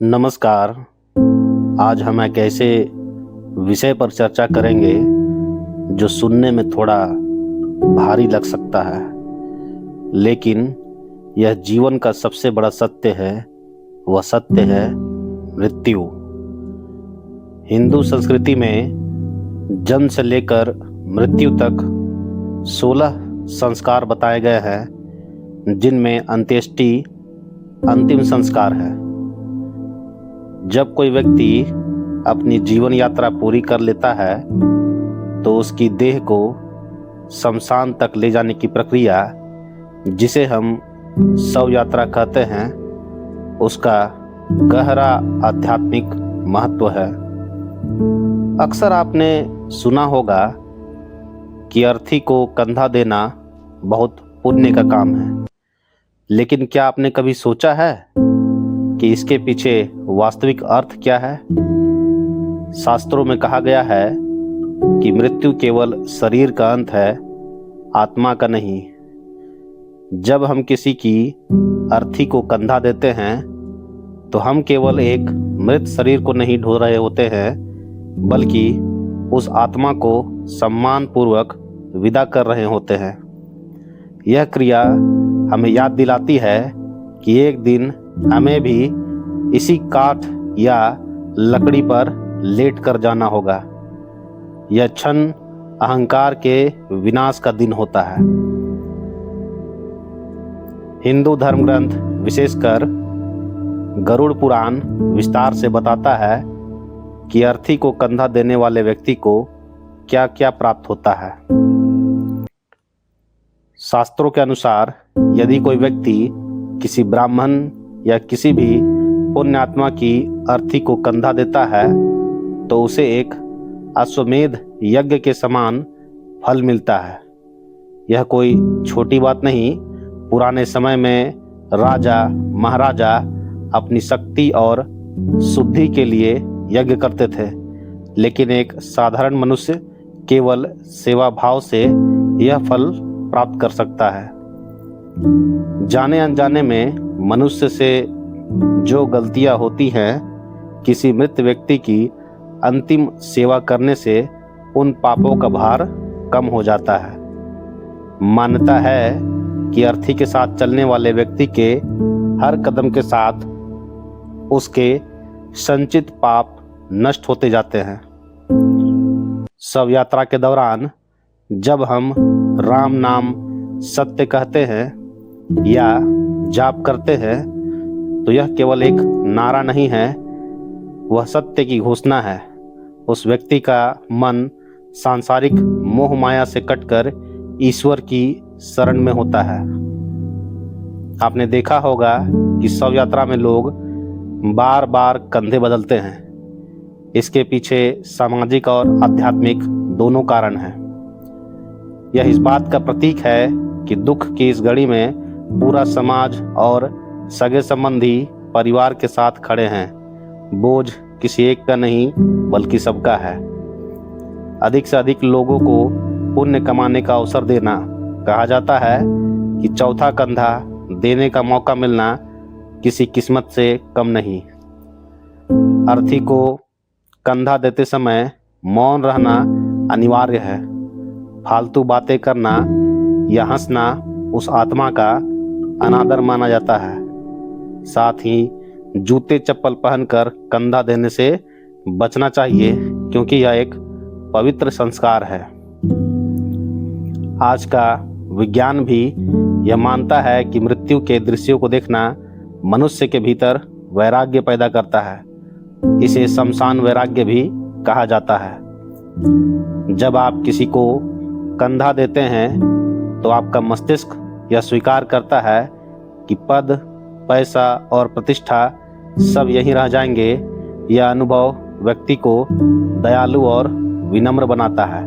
नमस्कार। आज हम एक ऐसे विषय पर चर्चा करेंगे जो सुनने में थोड़ा भारी लग सकता है, लेकिन यह जीवन का सबसे बड़ा सत्य है। वह सत्य है मृत्यु। हिंदू संस्कृति में जन्म से लेकर मृत्यु तक 16 संस्कार बताए गए हैं, जिनमें अंत्येष्टि अंतिम संस्कार है। जब कोई व्यक्ति अपनी जीवन यात्रा पूरी कर लेता है तो उसकी देह को शमशान तक ले जाने की प्रक्रिया, जिसे हम शव यात्रा कहते हैं, उसका गहरा आध्यात्मिक महत्व है। अक्सर आपने सुना होगा कि अर्थी को कंधा देना बहुत पुण्य का काम है, लेकिन क्या आपने कभी सोचा है कि इसके पीछे वास्तविक अर्थ क्या है? शास्त्रों में कहा गया है कि मृत्यु केवल शरीर का अंत है, आत्मा का नहीं। जब हम किसी की अर्थी को कंधा देते हैं तो हम केवल एक मृत शरीर को नहीं ढो रहे होते हैं, बल्कि उस आत्मा को सम्मान पूर्वक विदा कर रहे होते हैं। यह क्रिया हमें याद दिलाती है कि एक दिन हमें भी इसी काठ या लकड़ी पर लेट कर जाना होगा। यह क्षण अहंकार के विनाश का दिन होता है। हिंदू धर्म ग्रंथ, विशेषकर गरुड़ पुराण, विस्तार से बताता है कि अर्थी को कंधा देने वाले व्यक्ति को क्या क्या प्राप्त होता है। शास्त्रों के अनुसार यदि कोई व्यक्ति किसी ब्राह्मण या किसी भी पुण्य आत्मा की अर्थी को कंधा देता है तो उसे एक अश्वमेध यज्ञ के समान फल मिलता है। यह कोई छोटी बात नहीं। पुराने समय में राजा महाराजा अपनी शक्ति और शुद्धि के लिए यज्ञ करते थे, लेकिन एक साधारण मनुष्य केवल सेवा भाव से यह फल प्राप्त कर सकता है। जाने अनजाने में मनुष्य से जो गलतियां होती हैं, किसी मृत व्यक्ति की अंतिम सेवा करने से उन पापों का भार कम हो जाता है। मान्यता है कि अर्थी के साथ चलने वाले व्यक्ति के हर कदम के साथ उसके संचित पाप नष्ट होते जाते हैं। शव यात्रा के दौरान जब हम राम नाम सत्य कहते हैं या जाप करते हैं तो यह केवल एक नारा नहीं है, वह सत्य की घोषणा है। उस व्यक्ति का मन सांसारिक मोह माया से कटकर ईश्वर की शरण में होता है। आपने देखा होगा कि शव यात्रा में लोग बार बार कंधे बदलते हैं। इसके पीछे सामाजिक और आध्यात्मिक दोनों कारण हैं। यह इस बात का प्रतीक है कि दुख की इस घड़ी में पूरा समाज और सगे संबंधी परिवार के साथ खड़े हैं। बोझ किसी एक का नहीं बल्कि सबका है। अधिक से अधिक लोगों को पुण्य कमाने का अवसर देना। कहा जाता है कि चौथा कंधा देने का मौका मिलना किसी किस्मत से कम नहीं। अर्थी को कंधा देते समय मौन रहना अनिवार्य है। फालतू बातें करना या हंसना उस आत्मा का अनादर माना जाता है। साथ ही जूते चप्पल पहनकर कंधा देने से बचना चाहिए, क्योंकि यह एक पवित्र संस्कार है। आज का विज्ञान भी यह मानता है कि मृत्यु के दृश्यों को देखना मनुष्य के भीतर वैराग्य पैदा करता है। इसे शमशान वैराग्य भी कहा जाता है। जब आप किसी को कंधा देते हैं तो आपका मस्तिष्क यह स्वीकार करता है कि पद, पैसा और प्रतिष्ठा सब यहीं रह जाएंगे। यह अनुभव व्यक्ति को दयालु और विनम्र बनाता है।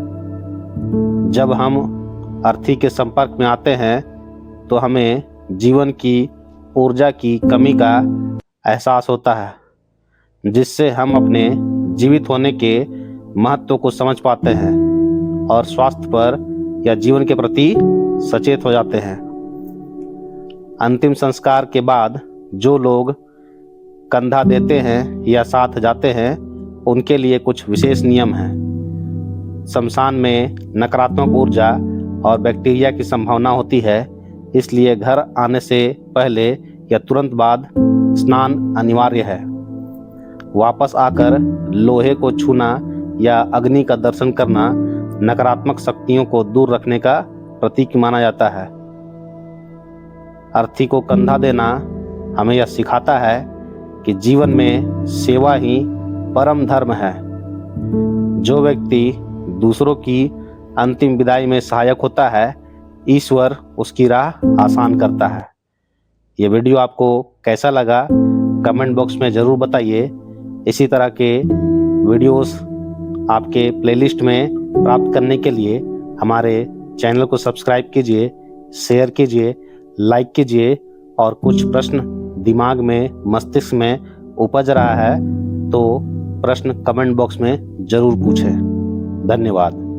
जब हम अर्थी के संपर्क में आते हैं तो हमें जीवन की ऊर्जा की कमी का एहसास होता है, जिससे हम अपने जीवित होने के महत्व को समझ पाते हैं और स्वास्थ्य पर या जीवन के प्रति सचेत हो जाते हैं। अंतिम संस्कार के बाद जो लोग कंधा देते हैं या साथ जाते हैं उनके लिए कुछ विशेष नियम हैं। शमशान में नकारात्मक ऊर्जा और बैक्टीरिया की संभावना होती है, इसलिए घर आने से पहले या तुरंत बाद स्नान अनिवार्य है। वापस आकर लोहे को छूना या अग्नि का दर्शन करना नकारात्मक शक्तियों को दूर रखने का प्रतीक माना जाता है। अर्थी को कंधा देना हमें यह सिखाता है कि जीवन में सेवा ही परम धर्म है। जो व्यक्ति दूसरों की अंतिम विदाई में सहायक होता है, ईश्वर उसकी राह आसान करता है। ये वीडियो आपको कैसा लगा कमेंट बॉक्स में ज़रूर बताइए। इसी तरह के वीडियोस आपके प्लेलिस्ट में प्राप्त करने के लिए हमारे चैनल को सब्सक्राइब कीजिए, शेयर कीजिए, लाइक कीजिए और कुछ प्रश्न दिमाग में, मस्तिष्क में उपज रहा है तो प्रश्न कमेंट बॉक्स में ज़रूर पूछें। धन्यवाद।